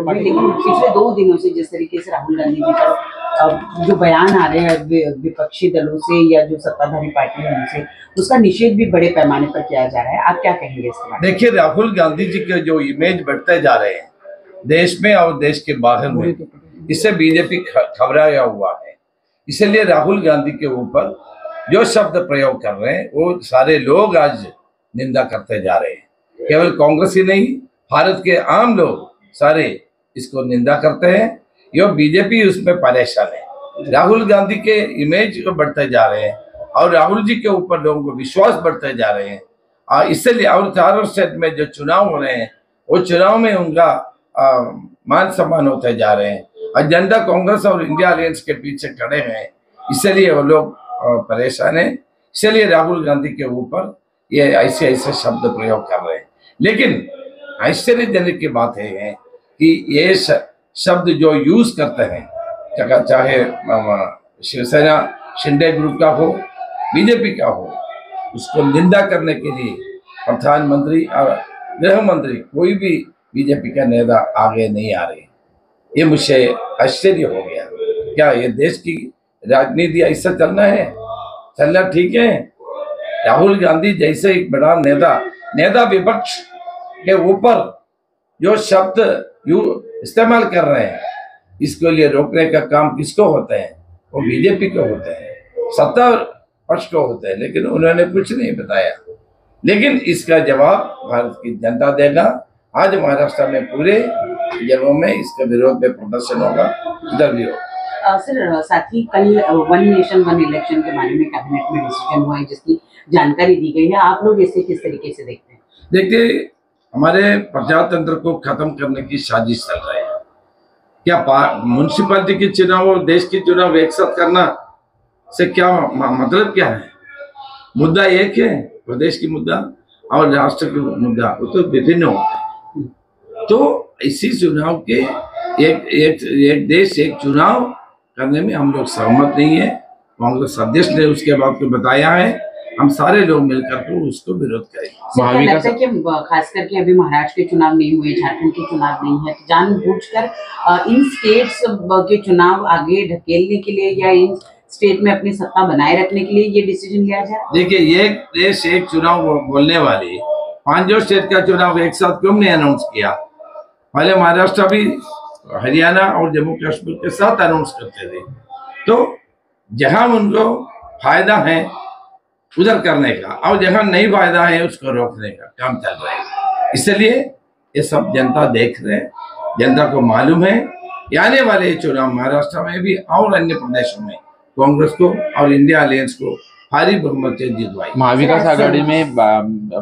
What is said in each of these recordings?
लेकिन पिछले 2 दिनों से जिस तरीके से राहुल गांधी जी का जो बयान आ रहे हैं विपक्षी दलों से या जो सत्ताधारी पार्टी है उनसे, उसका निषेध भी बड़े पैमाने पर किया जा रहा है, आप क्या कहेंगे इसके बारे में? देखिए, राहुल गांधी जी के जो इमेज बढ़ते जा रहे हैं देश में और देश के बाहर में, इससे बीजेपी घबराया हुआ है। इसलिए राहुल गांधी के ऊपर जो शब्द प्रयोग कर रहे हैं वो सारे लोग आज निंदा करते जा रहे हैं। केवल कांग्रेस ही नहीं, भारत के आम लोग सारे इसको निंदा करते हैं। ये बीजेपी उसमें परेशान है। राहुल गांधी के इमेज को बढ़ते जा रहे हैं और राहुल जी के ऊपर लोगों को विश्वास बढ़ते जा रहे हैं। इसलिए और चारों स्टेट में जो चुनाव हो रहे हैं वो चुनाव में उनका मान सम्मान होते जा रहे हैं। और जनता कांग्रेस और इंडिया अलायंस के पीछे खड़े हैं, इसलिए वो लोग परेशान है। इसलिए राहुल गांधी के ऊपर ये ऐसे शब्द प्रयोग कर रहे हैं। लेकिन आश्चर्यजनक की बात है कि ये शब्द जो यूज करते हैं, चाहे शिवसेना शिंदे ग्रुप का हो, बीजेपी का हो, उसको निंदा करने के लिए प्रधानमंत्री और गृह मंत्री कोई भी बीजेपी का नेता आगे नहीं आ रहे। ये मुझे आश्चर्य हो गया। क्या ये देश की राजनीति ऐसा चलना ठीक है? राहुल गांधी जैसे एक बड़ा नेता विपक्ष के ऊपर जो शब्द इस्तेमाल कर रहे हैं, इसके लिए रोकने का काम किसको होते हैं? वो बीजेपी को होते हैं, सत्ता पक्ष को होते हैं। लेकिन उन्होंने कुछ नहीं बताया। लेकिन इसका जवाब भारत की जनता देगा। आज महाराष्ट्र में पूरे जगहों में इसके विरोध में प्रदर्शन होगा, इधर भी होगा। सर, साथ ही कल वन नेशन वन इलेक्शन के बारे में कैबिनेट में डिसीजन हुआ है जिसकी जानकारी दी गई है। आप लोग इसे किस तरीके से देखते हैं? देखिए, हमारे प्रजातंत्र को खत्म करने की साजिश चल रही है। क्या म्युनिसिपैलिटी के चुनाव और देश के चुनाव एक साथ करना से क्या मतलब क्या है? मुद्दा एक है, प्रदेश की मुद्दा और राष्ट्र की मुद्दा वो तो विभिन्न होते हैं। तो इसी चुनाव के एक देश एक चुनाव करने में हम लोग सहमत नहीं है। कांग्रेस अध्यक्ष ने उसके बाद को बताया है, हम सारे लोग मिलकर के उसको विरोध करेंगे। लगता है कि खास करके अभी महाराष्ट्र के चुनाव नहीं हुए, झारखंड के चुनाव नहीं है, तो जानबूझकर इन स्टेट्स के चुनाव आगे ढकेलने के लिए या इन स्टेट में अपनी सत्ता बनाए रखने के लिए ये डिसीजन लिया जाए? देखिए, एक देश एक चुनाव बोलने वाली 5 स्टेट का चुनाव एक साथ क्यों नहीं अनाउंस किया? पहले महाराष्ट्र भी हरियाणा और जम्मू कश्मीर के साथ अनाउंस करते थे। तो जहां उनको फायदा है उधर करने का और जहां नहीं फायदा है उसको रोकने का काम चल रहा है। इसलिए ये सब जनता देख रहे हैं, जनता को मालूम है आने वाले चुनाव महाराष्ट्र में भी और अन्य प्रदेशों में कांग्रेस को और इंडिया अलायंस को भारी बहुमत से जितवाई। महाविकास आघाड़ी में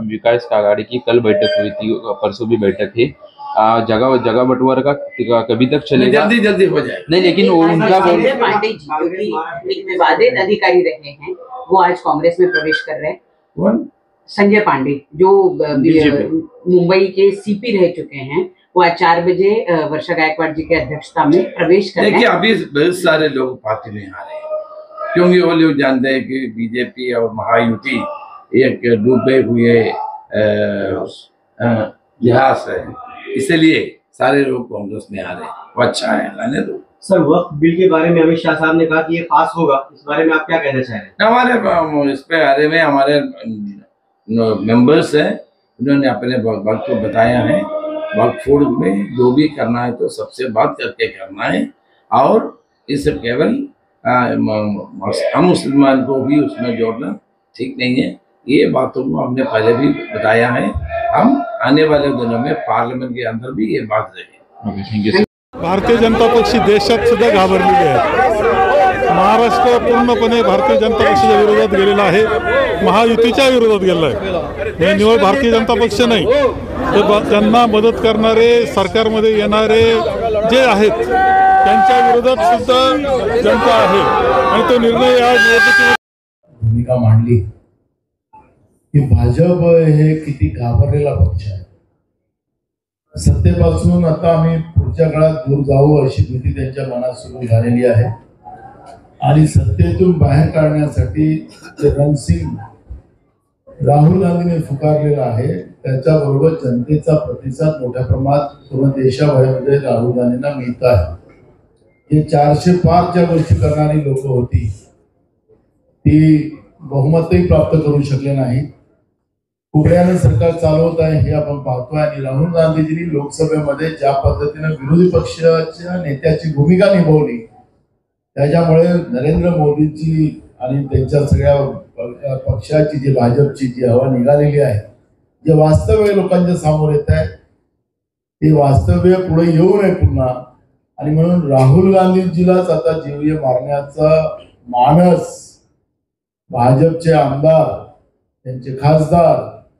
विकास आघाड़ी की कल बैठक हुई थी, परसों भी बैठक थी। जगह बंटवारा का कभी तक चलेगा? जल्दी हो जाए। नहीं, लेकिन वो उनका संजय पांडे जी जो कि एक विवादित अधिकारी रहे हैं, वो आज कांग्रेस में प्रवेश कर रहे हैं। कौन? संजय पांडे जो मुंबई के सीपी रह चुके हैं, वो आज 4 बजे वर्षा गायकवाड़ जी की अध्यक्षता में प्रवेश कर रहे हैं। देखिए, अभी बहुत सारे लोग पार्टी में आ रहे हैं क्योंकि वो लोग जानते हैं कि बीजेपी और महायुति एक डूबे हुए इतिहास है। इसलिए सारे लोग कांग्रेस में आ रहे हैं। वो अच्छा है, आने दो। सर, वक्फ बिल के बारे में अमित शाह साहब ने कहा कि ये पास होगा, इस बारे में आप क्या कहना चाह रहे हैं? हमारे इस पे बारे में हमारे मेंबर्स हैं, उन्होंने अपने वक्त को बताया है। वक्फ बोर्ड में जो भी करना है तो सबसे बात करके करना है और इसे केवल हम मुसलमान को भी उसमें जोड़ना ठीक नहीं है। ये बातों को हमने पहले भी बताया है। हम आने वाले दिनों में पार्लियामेंट के अंदर भी ये बात रहेगी। भारतीय जनता पक्ष देशात सुद्धा घाबरलेले आहे। महाराष्ट्र पूर्णपणे भारतीय जनता पक्षाच्या विरोधात गेलेला आहे, महायुतीच्या विरोधात गेलेला आहे। हे निवड भारतीय जनता पक्ष नाही, तर त्यांना मदत करणारे सरकारमध्ये येणारे जे आहेत त्यांच्या विरोधात सुद्धा जनता आहे आणि तो निर्णय आज भूमिका मांडली की भाजप हे किती घाबरलेला पक्ष आहे। सत्तेपासून आता आम्ही पुढच्या काळात दूर जाऊ अशी भीती त्यांच्या मनात सुरू झालेली आहे आणि सत्तेतून बाहेर काढण्यासाठी रणसिंग राहुल गांधीने पुकारलेला आहे त्याच्याबरोबर जनतेचा प्रतिसाद मोठ्या प्रमाणात पूर्ण देशाभरामध्ये राहुल गांधींना मिळत आहे. हे 400 पार ज्या गोष्टी करणारी लोक होती ती बहुमतही प्राप्त करू शकले नाही. कुबड्यानं सरकार चालवत आहे हे आपण पाहतोय. आणि राहुल गांधीजींनी लोकसभेमध्ये ज्या पद्धतीने विरोधी पक्षाच्या नेत्याची भूमिका निभावली त्याच्यामुळे नरेंद्र मोदींची आणि त्यांच्या सगळ्या पक्षाची जी भाजपची जी हवा निघालेली आहे जे वास्तव्य लोकांच्या समोर येत आहे ते वास्तव्य पुढे येऊ नये पुन्हा. आणि म्हणून राहुल गांधीजीलाच आता जीवे मारण्याचा मानस भाजपचे आमदार त्यांचे खासदार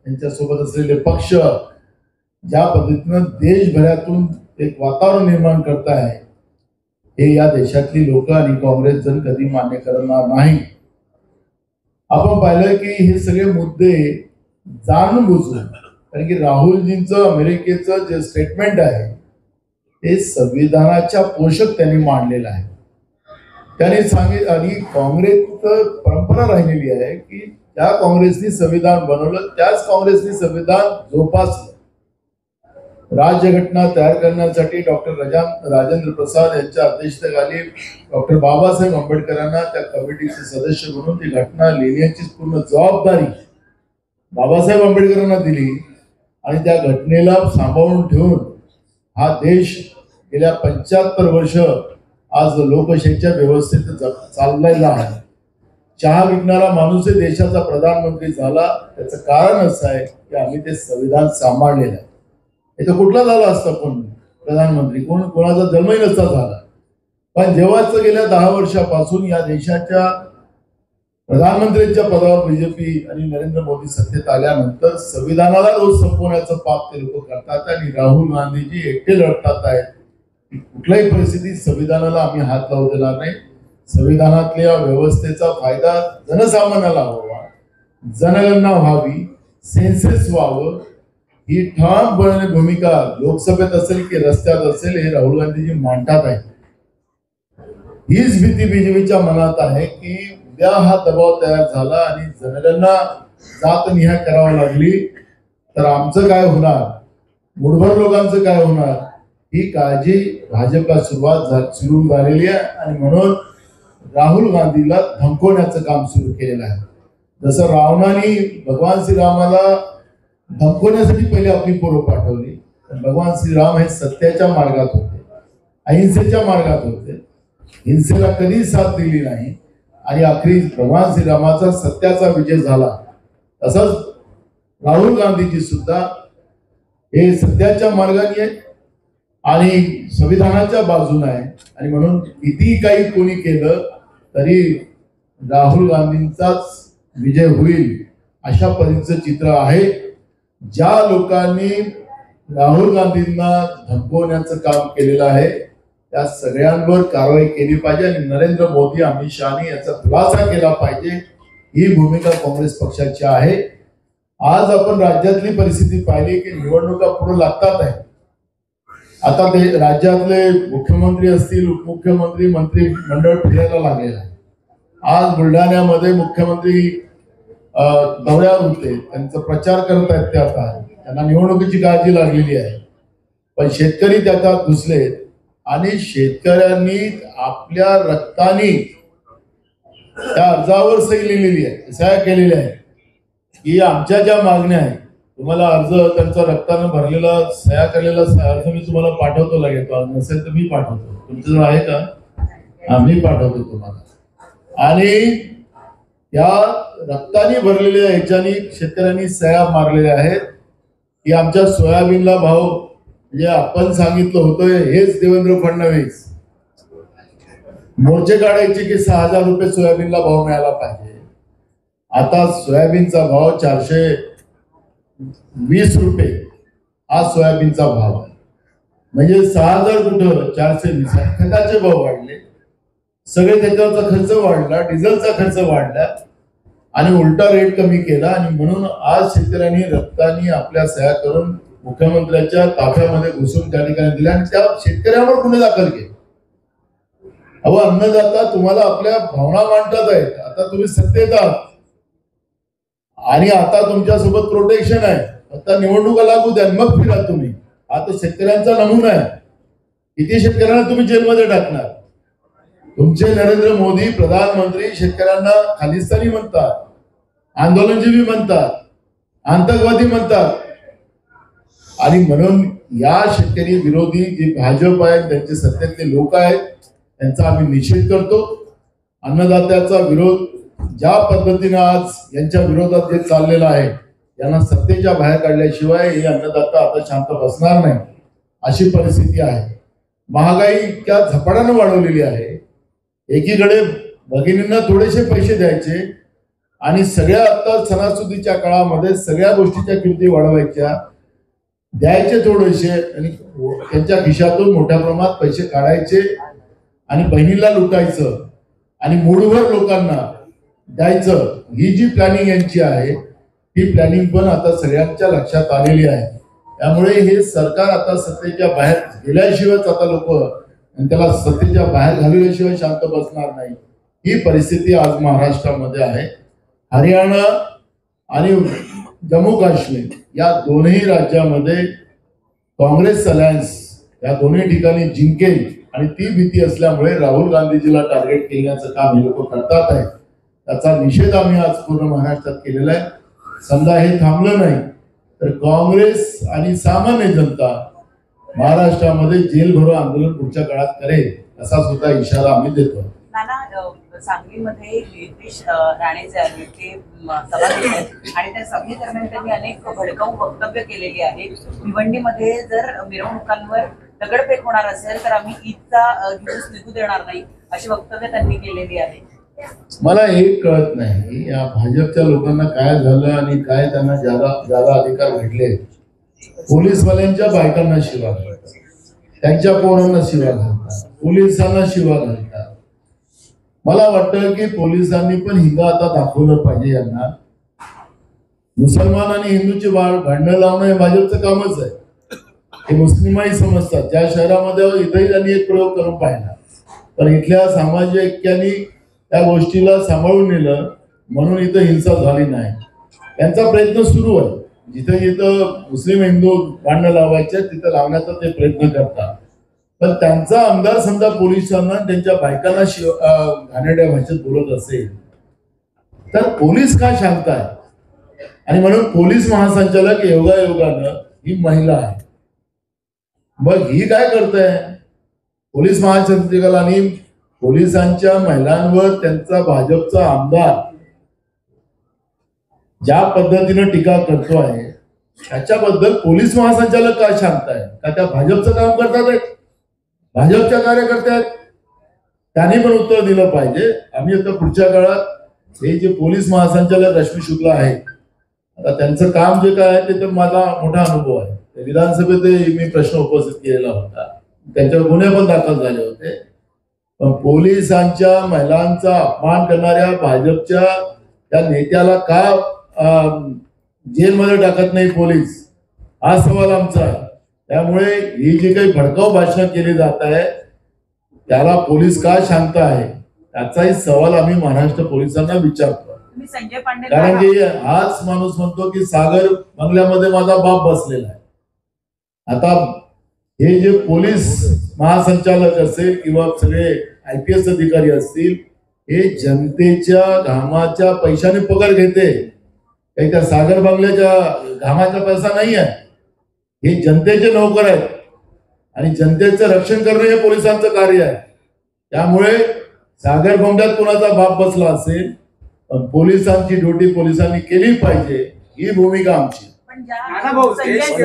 त्यांच्यासोबत असलेले पक्ष ज्या पद्धतीनं देशभरातून एक वातावरण निर्माण करत आहे हे या देशातली लोक आणि काँग्रेस जण कधी मान्य करणार नाही. आपण पाहिलं की हे सगळे मुद्दे जाणून बुजून कारण की राहुलजींचं अमेरिकेचं जे स्टेटमेंट आहे ते संविधानाच्या पोषक त्यांनी मांडलेलं आहे. त्यांनी सांगितलं आणि काँग्रेस परंपरा राहिलेली आहे की ज्या काँग्रेसनी संविधान बनवलं त्याच काँग्रेसनी संविधान जोपासलं. राज्यघटना तयार करण्यासाठी डॉक्टर राजेंद्र प्रसाद यांच्या अध्यक्षतेखाली डॉक्टर बाबासाहेब आंबेडकरांना त्या कमिटीचे सदस्य म्हणून ती घटना लिहिण्याची पूर्ण जबाबदारी बाबासाहेब आंबेडकरांना दिली. आणि त्या घटनेला सांभाळून ठेवून हा देश गेल्या 75 वर्ष आज लोकशाहीच्या व्यवस्थेत चाललेला आहे. चहा विकणारा माणूस देशाचा प्रधानमंत्री झाला त्याचं कारण असं आहे की आम्ही ते संविधान सांभाळलेलं आहे. इथं कुठला झाला असता कोण प्रधानमंत्री कोणाचा जन्मही नसता झाला. पण जेव्हाच गेल्या 10 वर्षापासून या देशाच्या प्रधानमंत्र्यांच्या पदावर बीजेपी आणि नरेंद्र मोदी सत्तेत आल्यानंतर संविधानाला रोज संपवण्याचं पाप ते लोक करतात. आणि राहुल गांधीजी एकटे लढतात आहेत की कुठल्याही परिस्थितीत संविधानाला आम्ही हात लावू देणार नाही. संविधानातल्या व्यवस्थेचा फायदा जनसामान्याला व्हावा, जनगणना व्हावी, सेन्सेस व्हावं ही ठामपणे भूमिका लोकसभेत असेल की रस्त्यात असेल हे राहुल गांधीजी मांडतात आहे. हीच भीती बीजेपीच्या मनात आहे की उद्या हा दबाव तयार झाला आणि जनगणना जातनिहाय करावी लागली तर आमचं काय होणार, मुठभर लोकांचं काय होणार ही काळजी भाजपला सुरू झालेली आहे. आणि म्हणून राहुल गांधीला धमकवण्याचं काम सुरू केलेलं आहे. जसं रावणाने भगवान श्रीरामाला धमकवण्यासाठी पहिले आपली पोरं पाठवली पण भगवान श्रीराम हे सत्याच्या मार्गात होते, अहिंसेच्या मार्गात होते, हिंसेला कधी साथ दिली नाही. आणि अखेरी भगवान श्रीरामाचा सत्याचा विजय झाला. तसंच राहुल गांधीजी सुद्धा हे सत्याच्या मार्गाने आहे आणि संविधानाच्या बाजूने आहे. आणि म्हणून किती काही कोणी केलं तरी राहुल गांधींचाच विजय होईल अशा पद्धतीचं चित्र आहे. ज्या लोकांनी राहुल गांधींना धमकवण्याचं काम केलेलं आहे त्या सगळ्यांवर कारवाई केली पाहिजे आणि नरेंद्र मोदी अमित शहानी याचा खुलासा केला पाहिजे. ही भूमिका काँग्रेस पक्षाची आहे. आज आपण राज्यातली परिस्थिती पाहिली की निवडणुका पुढे लागतात आहे. आता ते राज्यातले मुख्यमंत्री असतील, उपमुख्यमंत्री, मंत्रिमंडळ फिरायला लागलेलं आहे. आज बुलढाण्यामध्ये मुख्यमंत्री दौऱ्यावर होते, त्यांचा प्रचार करत आहेत. ते आता त्यांना निवडणुकीची काळजी लागलेली आहे. पण शेतकरी त्याच्यात घुसलेत आणि शेतकऱ्यांनी आपल्या रक्ताने त्या अर्जावर सही लिहिलेली आहे, सह्या केलेल्या आहे की आमच्या ज्या मागण्या आहेत तुम्हाला अर्ज त्यांचा रक्तानं भरलेला सह्या केलेला अर्ज मी तुम्हाला पाठवतो लागेल. नसेल तर मी पाठवतो. तुमचं आहे का? मी पाठवतो तुम्हाला. आणि त्या रक्ताने भरलेल्या ह्याच्यानी शेतकऱ्यांनी सह्या मारलेल्या आहेत की आमच्या सोयाबीनला भाव म्हणजे आपण सांगितलं होतं हेच देवेंद्र फडणवीस मोर्चे काढायचे की 6,000 रुपये सोयाबीनला भाव मिळाला पाहिजे. आता सोयाबीनचा भाव 420 रुपये हा सोयाबीनचा भाव आहे. म्हणजे 6,000 कुठं 420. खताचे भाव वाढले, सगळे त्याच्यावरचा खर्च वाढला, डिझेलचा खर्च वाढला आणि उलटा रेट कमी केला. आणि म्हणून आज शेतकऱ्यांनी रक्तानी आपल्या सह्या करून मुख्यमंत्र्यांच्या ताफ्यामध्ये घुसून त्या ठिकाणी दिल्या आणि त्या शेतकऱ्यांवर गुन्हे दाखल केले. अहो अन्नदाता तुम्हाला आपल्या भावना मांडतात आहेत. आता तुम्ही सत्तेत आहात, आणि आता तुमच्यासोबत प्रोटेक्शन आहे, आता निवडणुका लागू द्या मग फिरा तुम्ही. आता शेतकऱ्यांचा नमुना आहे, किती शेतकऱ्यांना तुम्ही जेलमध्ये टाकणार? तुमचे नरेंद्र मोदी प्रधानमंत्री शेतकऱ्यांना खालिस्तानी म्हणतात, आंदोलनजीवी म्हणतात, आतंकवादी म्हणतात. आणि म्हणून या शेतकरी विरोधी जे भाजप आहेत, त्यांचे सत्तेतले लोक आहेत, त्यांचा आम्ही निषेध करतो. अन्नदात्याचा विरोध ज्या पद्धतीने आज यांच्या विरोधात जे चाललेला आहे, यांना सत्तेच्या बाहेर काढल्याशिवाय हे अन्नदाता आता शांत बसणार नाही, अशी परिस्थिती आहे. महागाई इतक्या झपाट्यानं वाढवलेली आहे. एकीकडे भगिनींना थोडेसे पैसे द्यायचे आणि सगळ्या आता सणासुदीच्या काळामध्ये सगळ्या गोष्टीच्या किमती वाढवायच्या, द्यायचे थोडेसे आणि त्यांच्या खिशातून मोठ्या प्रमाणात पैसे काढायचे आणि बहिणीला लुटायचं आणि मूडभर लोकांना द्यायचं. ही जी प्लॅनिंग यांची आहे, ही प्लॅनिंग पण आता सगळ्यांच्या लक्षात आलेली आहे. त्यामुळे हे सरकार आता सत्तेच्या बाहेर गेल्याशिवायच आता लोक त्याला सत्तेच्या बाहेर घालवल्याशिवाय शांत बसणार नाही. ही परिस्थिती आज महाराष्ट्रामध्ये आहे. हरियाणा आणि जम्मू काश्मीर या दोन्ही राज्यामध्ये काँग्रेस अलायन्स या दोन्ही ठिकाणी जिंकेल आणि ती भीती असल्यामुळे राहुल गांधीजीला टार्गेट केल्याचं काम हे लोक करतात आहे. त्याचा निषेध आम्ही आज पूर्ण महाराष्ट्रात केलेला आहे. समजा हे थांबलं नाही तर काँग्रेस आणि सामान्य जनता महाराष्ट्रामध्ये जेल भरो आंदोलन पुढच्या काळात करेल, असा सुद्धा इशारा आम्ही देतो. नाना, सांगलीमध्ये नितेश राणे जे आहेत ते सभा घेत आहेत आणि त्या सभेदरम्यान त्यांनी अनेक भडकाऊ वक्तव्य केलेली आहेत. भिवंडीमध्ये जर मिरवणुकांवर दगडफेक होणार असेल तर आम्ही ईदचा दिवस निघू देणार नाही, अशी वक्तव्य त्यांनी केलेली आहे. मला हे कळत नाही या भाजपच्या लोकांना काय झालं आणि काय त्यांना ज्यादा अधिकार भेटले. पोलीसवाल्यांच्या बायकांना शिवा घालतात, त्यांच्या पोरांना शिवा घालतात, पोलिसांना शिवा घालतात. मला वाटतं की पोलिसांनी पण हिंग आता दाखवलं पाहिजे यांना. मुसलमान आणि हिंदूची भांडणं लावणं हे भाजपचं कामच आहे. हे मुस्लिमही समजतात. ज्या शहरामध्ये इथंही त्यांनी एक प्रयोग करून पाहिला, पण इथल्या सामाजिक ऐक्याने त्या गोष्टीला सांभाळून नेलं म्हणून इथं हिंसा झाली नाही. त्यांचा प्रयत्न सुरू आहे. जिथं जिथं मुस्लिम हिंदू भांडणं लावायचे तिथं लावण्याचा ते प्रयत्न करतात. पण त्यांचा आमदार समजा पोलिसांना त्यांच्या बायकांना घाणेरड्या भाषेत बोलत असेल तर पोलीस का शांत आहे? आणि म्हणून पोलीस महासंचालक योगायोगानं ही महिला आहे. मग ही काय करते? पोलीस महासंचालकांनी पोलिसांच्या महिलांवर त्यांचा भाजपचा आमदार ज्या पद्धतीने टीका करतो आहे त्याच्याबद्दल पोलीस महासंचालक का शांत आहे? का त्या भाजपचं काम करतात? भाजपच्या कार्यकर्ते आहेत, त्यांनी पण उत्तर दिलं पाहिजे. आम्ही आता पुढच्या काळात हे जे पोलीस महासंचालक रश्मी शुक्ला आहेत, आता त्यांचं काम जे काय आहे ते तर माझा मोठा अनुभव आहे. विधानसभेत मी प्रश्न उपस्थित केलेला होता, त्यांच्यावर गुन्हे पण दाखल झाले होते. पण पोलिसांच्या महिलांचा अपमान करणाऱ्या भाजपच्या त्या नेत्याला का जेलमध्ये टाकत नाही पोलीस, हा सवाल आमचा आहे. त्यामुळे ही जी काही भडकाऊ भाषण केली जात आहे त्याला पोलीस का शांत आहे त्याचाही सवाल आम्ही महाराष्ट्र पोलिसांना विचारतो. कारण की हाच माणूस म्हणतो की सागर बंगल्यामध्ये माझा बाप बसलेला आहे. आता हे जे पोलीस महासंचालक असेल किंवा सगळे IPS अधिकारी असतील, हे जनतेच्या घामाच्या पैशाने पगार घेते. काही त्या सागर बंगल्याच्या घामाचा पैसा नाही आहे. हे जनतेचे नोकर आहेत आणि जनतेचं रक्षण करणं हे पोलिसांचं कार्य आहे. त्यामुळे सागर बंगल्यात कोणाचा बाप बसला असेल पण पोलिसांची ड्युटी पोलिसांनी केली पाहिजे, ही भूमिका आमची. पण ज्या